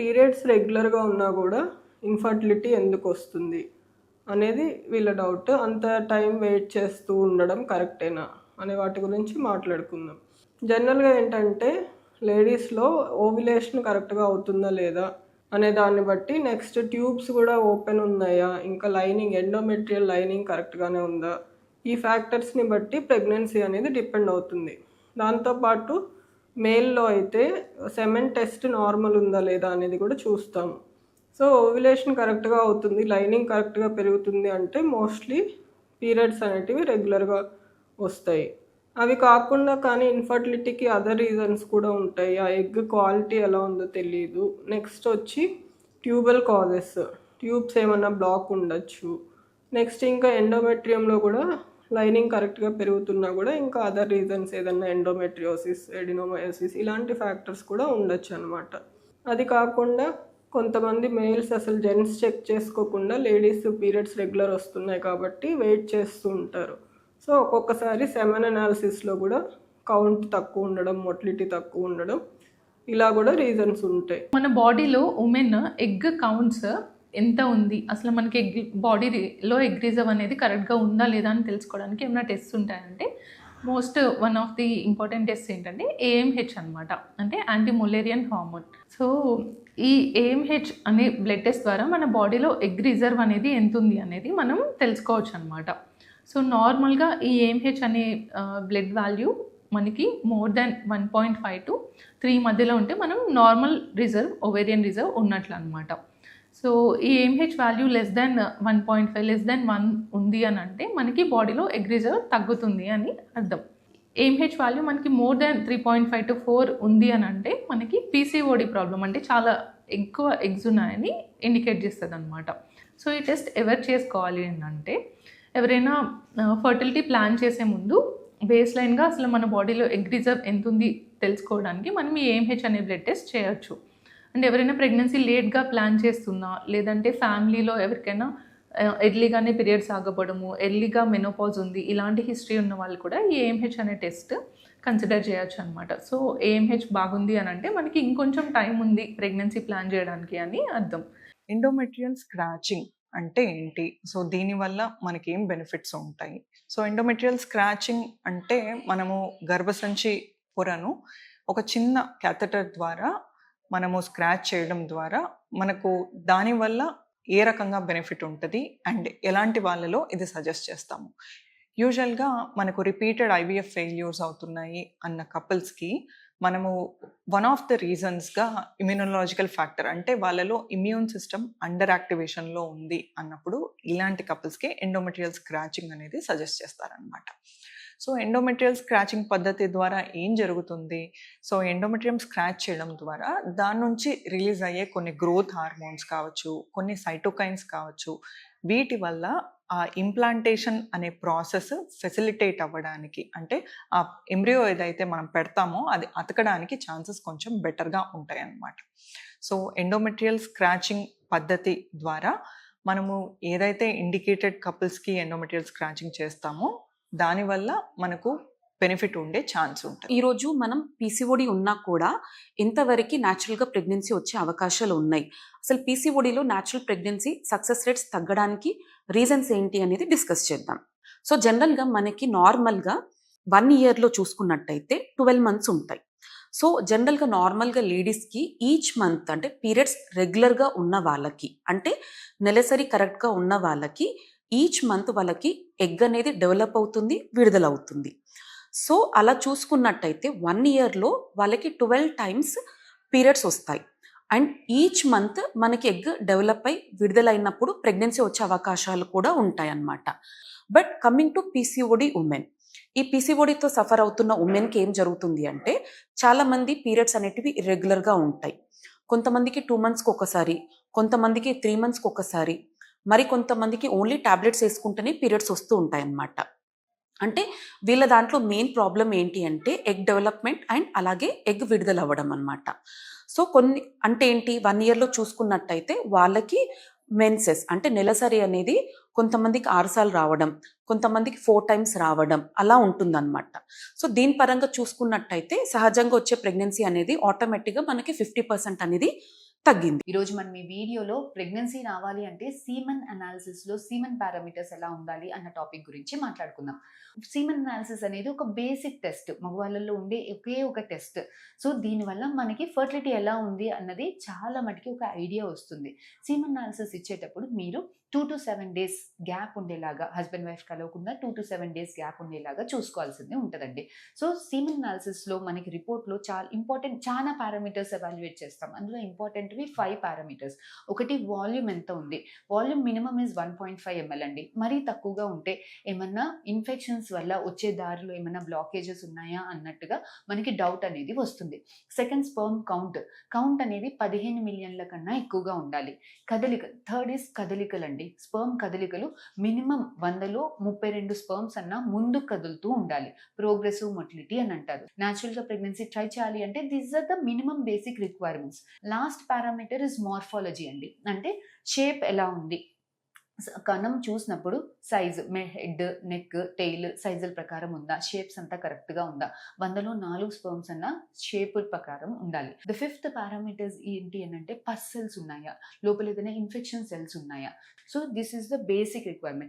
Periods రెగ్యులర్గా ఉన్నా కూడా ఇన్ఫర్టిలిటీ ఎందుకు వస్తుంది అనేది వీళ్ళ డౌట్. అంత టైం వెయిట్ చేస్తూ ఉండడం కరెక్టేనా అనే వాటి గురించి మాట్లాడుకుందాం. జనరల్గా ఏంటంటే లేడీస్లో ఓవ్యులేషన్ కరెక్ట్గా అవుతుందా లేదా అనే దాన్ని బట్టి, నెక్స్ట్ ట్యూబ్స్ కూడా ఓపెన్ ఉన్నాయా, ఇంకా లైనింగ్ ఎండోమెట్రియల్ లైనింగ్ కరెక్ట్గానే ఉందా, ఈ ఫ్యాక్టర్స్ని బట్టి ప్రెగ్నెన్సీ అనేది డిపెండ్ అవుతుంది. దాంతోపాటు మేల్లో అయితే సెమెన్ టెస్ట్ నార్మల్ ఉందా లేదా అనేది కూడా చూస్తాము. సో ఓవ్యులేషన్ కరెక్ట్గా అవుతుంది, లైనింగ్ కరెక్ట్గా పెరుగుతుంది అంటే మోస్ట్లీ పీరియడ్స్ అనేటివి రెగ్యులర్గా వస్తాయి. అవి కాకుండా కానీ ఇన్ఫర్టిలిటీకి అదర్ రీజన్స్ కూడా ఉంటాయి. ఆ ఎగ్ క్వాలిటీ ఎలా ఉందో తెలియదు. నెక్స్ట్ వచ్చి ట్యూబల్ కాజెస్, ట్యూబ్స్ ఏమన్నా బ్లాక్ ఉండొచ్చు. నెక్స్ట్ ఇంకా ఎండోమెట్రియంలో కూడా లైనింగ్ కరెక్ట్గా పెరుగుతున్నా కూడా ఇంకా అదర్ రీజన్స్ ఏదన్నా ఎండోమెట్రియోసిస్, ఎడినోమయోసిస్ ఇలాంటి ఫ్యాక్టర్స్ కూడా ఉండొచ్చు అనమాట. అది కాకుండా కొంతమంది మేల్స్ అసలు జెంట్స్ చెక్ చేసుకోకుండా లేడీస్ పీరియడ్స్ రెగ్యులర్ వస్తున్నాయి కాబట్టి వెయిట్ చేస్తూ ఉంటారు. సో ఒక్కొక్కసారి సెమెన్ అనాలిసిస్లో కూడా కౌంట్ తక్కువ ఉండడం, మొటిలిటీ తక్కువ ఉండడం, ఇలా కూడా రీజన్స్ ఉంటాయి. మన బాడీలో ఉమెన్ ఎగ్ కౌంట్స్ ఎంత ఉంది, అసలు మనకి ఎగ్ బాడీలో ఎగ్ రిజర్వ్ అనేది కరెక్ట్గా ఉందా లేదా అని తెలుసుకోవడానికి ఏమైనా టెస్ట్ ఉంటాయంటే one of the important test ఏంటంటే ఏఎంహెచ్ అనమాట, అంటే యాంటీ మొలేరియన్ హార్మోన్. సో ఈ ఏఎంహెచ్ అనే బ్లడ్ టెస్ట్ ద్వారా మన బాడీలో ఎగ్ రిజర్వ్ అనేది ఎంత ఉంది అనేది మనం తెలుసుకోవచ్చు అనమాట. సో నార్మల్గా ఈ ఏఎంహెచ్ అనే బ్లడ్ వాల్యూ మనకి మోర్ దాన్ 1.5 to 3 మధ్యలో ఉంటే మనం నార్మల్ రిజర్వ్, ఓవేరియన్ రిజర్వ్ ఉన్నట్లు అనమాట. సో ఈ AMH value less than 1.5, less than 1 ఉంది అని అంటే మనకి బాడీలో ఎగ్ రిజర్వ్ తగ్గుతుంది అని అర్థం. ఏఎంహెచ్ వాల్యూ మనకి మోర్ దాన్ 3.5 to 4 ఉంది అని అంటే మనకి పీసీఓడి ప్రాబ్లం, అంటే చాలా ఎక్కువ ఎగ్స్ ఉన్నాయని ఇండికేట్ చేస్తుంది అనమాట. సో ఈ టెస్ట్ ఎవరు చేసుకోవాలి అంటే ఎవరైనా ఫర్టిలిటీ ప్లాన్ చేసే ముందు బేస్ లైన్గా అసలు మన బాడీలో ఎగ్ రిజర్వ్ ఎంత ఉంది తెలుసుకోవడానికి మనం ఈ ఏఎంహెచ్ అనే బ్లడ్ టెస్ట్ చేయొచ్చు. అండ్ ఎవరైనా ప్రెగ్నెన్సీ లేట్గా ప్లాన్ చేస్తున్నా, లేదంటే ఫ్యామిలీలో ఎవరికైనా ఎర్లీగానే పీరియడ్స్ ఆగపడము, ఎర్లీగా మెనోపాజ్ ఉంది, ఇలాంటి హిస్టరీ ఉన్న వాళ్ళు కూడా ఈ ఏఎంహెచ్ అనే టెస్ట్ కన్సిడర్ చేయొచ్చు అనమాట. సో ఏఎంహెచ్ బాగుంది అని అంటే మనకి ఇంకొంచెం టైం ఉంది ప్రెగ్నెన్సీ ప్లాన్ చేయడానికి అని అర్థం. ఎండోమెట్రియల్ స్క్రాచింగ్ అంటే ఏంటి? సో దీనివల్ల మనకి ఏం బెనిఫిట్స్ ఉంటాయి? సో ఎండోమెట్రియల్ స్క్రాచింగ్ అంటే మనము గర్భసంచి పొరను ఒక చిన్న క్యాథెటర్ ద్వారా మనము స్క్రాచ్ చేయడం ద్వారా మనకు దానివల్ల ఏ రకంగా బెనిఫిట్ ఉంటుంది అండ్ ఎలాంటి వాళ్ళలో ఇది సజెస్ట్ చేస్తాము. యూజువల్గా మనకు రిపీటెడ్ ఐవీఎఫ్ ఫెయిల్యూర్స్ అవుతున్నాయి అన్న కపుల్స్కి మనము వన్ ఆఫ్ ద రీజన్స్గా ఇమ్యూనలాజికల్ ఫ్యాక్టర్, అంటే వాళ్ళలో ఇమ్యూన్ సిస్టమ్ అండర్ యాక్టివేషన్లో ఉంది అన్నప్పుడు ఇలాంటి కపుల్స్కి ఎండోమెట్రియల్ స్క్రాచింగ్ అనేది సజెస్ట్ చేస్తారనమాట. సో ఎండోమెట్రియల్ స్క్రాచింగ్ పద్ధతి ద్వారా ఏం జరుగుతుంది? సో ఎండోమెట్రియం స్క్రాచ్ చేయడం ద్వారా దాని నుంచి రిలీజ్ అయ్యే కొన్ని గ్రోత్ హార్మోన్స్ కావచ్చు, కొన్ని సైటోకైన్స్ కావచ్చు, వీటి వల్ల ఆ ఇంప్లాంటేషన్ అనే ప్రాసెస్ ఫెసిలిటేట్ అవ్వడానికి, అంటే ఆ ఎంబ్రియో ఏదైతే మనం పెడతామో అది అతకడానికి ఛాన్సెస్ కొంచెం బెటర్గా ఉంటాయి అన్నమాట. సో ఎండోమెట్రియల్ స్క్రాచింగ్ పద్ధతి ద్వారా మనము ఏదైతే ఇండికేటెడ్ కపుల్స్కి ఎండోమెట్రియల్ స్క్రాచింగ్ చేస్తామో దానివల్ల మనకు బెనిఫిట్ ఉండే ఛాన్స్ ఉంటుంది. ఈరోజు మనం పీసీఓడి ఉన్నా కూడా ఎంతవరకు న్యాచురల్గా ప్రెగ్నెన్సీ వచ్చే అవకాశాలు ఉన్నాయి, అసలు పీసీఓడిలో న్యాచురల్ ప్రెగ్నెన్సీ సక్సెస్ రేట్స్ తగ్గడానికి రీజన్స్ ఏంటి అనేది డిస్కస్ చేద్దాం. సో జనరల్గా మనకి నార్మల్గా 1 yearలో చూసుకున్నట్టయితే 12 months ఉంటాయి. సో జనరల్గా నార్మల్గా లేడీస్కి ఈచ్ మంత్, అంటే పీరియడ్స్ రెగ్యులర్గా ఉన్న వాళ్ళకి, అంటే నెలసరి కరెక్ట్గా ఉన్న వాళ్ళకి ఈచ్ మంత్ వాళ్ళకి ఎగ్ అనేది డెవలప్ అవుతుంది, విడుదలవుతుంది. సో అలా చూసుకున్నట్టయితే 1 yearలో వాళ్ళకి 12 times పీరియడ్స్ వస్తాయి. అండ్ ఈచ్ మంత్ మనకి ఎగ్ డెవలప్ అయి విడుదలైనప్పుడు ప్రెగ్నెన్సీ వచ్చే అవకాశాలు కూడా ఉంటాయి అన్నమాట. But coming to PCOD women, ఈ పీసీఓడితో సఫర్ అవుతున్న ఉమెన్కి ఏం జరుగుతుంది అంటే చాలామంది పీరియడ్స్ అనేటివి ఇర్రెగ్యులర్గా ఉంటాయి. కొంతమందికి 2 monthsకి ఒకసారి, కొంతమందికి 3 monthsకి ఒకసారి, మరి కొంతమందికి ఓన్లీ టాబ్లెట్స్ వేసుకుంటేనే పీరియడ్స్ వస్తూ ఉంటాయి అన్నమాట. అంటే వీళ్ళ దాంట్లో మెయిన్ ప్రాబ్లం ఏంటి అంటే ఎగ్ డెవలప్మెంట్ అండ్ అలాగే ఎగ్ విడుదల అవ్వడం అన్నమాట. సో కొన్ని అంటే ఏంటి, 1 yearలో చూసుకున్నట్టయితే వాళ్ళకి మెన్సెస్ అంటే నెలసరి అనేది కొంతమందికి 6 సార్లు రావడం, కొంతమందికి 4 times రావడం అలా ఉంటుందన్నమాట. సో దీని పరంగా చూసుకున్నట్టయితే సహజంగా వచ్చే ప్రెగ్నెన్సీ అనేది ఆటోమేటిక్గా మనకి 50% అనేది తగ్గింది. ఈరోజు మనం ఈ వీడియోలో ప్రెగ్నెన్సీ రావాలి అంటే సీమన్ అనాలిసిస్లో సీమన్ పారామీటర్స్ ఎలా ఉండాలి అన్న టాపిక్ గురించి మాట్లాడుకుందాం. సీమన్ అనాలిసిస్ అనేది ఒక బేసిక్ టెస్ట్, మగవాళ్ళలో ఉండే ఒకే ఒక టెస్ట్. సో దీనివల్ల మనకి ఫర్టిలిటీ ఎలా ఉంది అన్నది చాలా మటుకి ఒక ఐడియా వస్తుంది. సీమన్ అనాలిసిస్ ఇచ్చేటప్పుడు మీరు 2 to 7 days గ్యాప్ ఉండేలాగా, హస్బెండ్ వైఫ్ కలవకుండా 2 to 7 days గ్యాప్ ఉండేలాగా చూసుకోవాల్సింది ఉంటుందండి. సో సీమన్ అనాలిసిస్లో మనకి రిపోర్ట్లో చాలా పారామీటర్స్ ఎవాల్యుయేట్ చేస్తాం. అందులో ఇంపార్టెంట్వి 5 పారామీటర్స్. ఒకటి వాల్యూమ్ ఎంత ఉంది, వాల్యూమ్ మినిమం ఇస్ 1.5 ml అండి. మరీ తక్కువగా ఉంటే ఏమన్నా ఇన్ఫెక్షన్స్ వల్ల వచ్చే దారిలో ఏమన్నా బ్లాకేజెస్ ఉన్నాయా అన్నట్టుగా మనకి డౌట్ అనేది వస్తుంది. సెకండ్, స్పర్మ్ కౌంట్ అనేది 15 మిలియన్ల కన్నా ఎక్కువగా ఉండాలి. థర్డ్ ఇస్ కదలికలు అండి. స్పర్మ్ కదలికలు మినిమం 100లో 32 స్పర్మ్స్ అన్నా ముందు కదులుతూ ఉండాలి. ప్రోగ్రెసివ్ మొటిలిటీ అని అంటారు. న్యాచురల్ గా ప్రెగ్నెన్సీ ట్రై చేయాలి అంటే these are the minimum basic requirements. Last parameter is morphology అండి. అంటే షేప్ ఎలా ఉంది, కణం చూసినప్పుడు సైజు, హెడ్, నెక్, టెయిల్ సైజుల ప్రకారం ఉందా, షేప్స్ అంతా కరెక్ట్గా ఉందా, 100లో 4 స్పర్మ్స్ అన్న షేప్ ప్రకారం ఉండాలి. ద ఫిఫ్త్ పారామీటర్స్ ఏంటి అని అంటే పస్ సెల్స్ ఉన్నాయా, లోపల ఏదైనా ఇన్ఫెక్షన్ సెల్స్ ఉన్నాయా. So this is the basic requirement.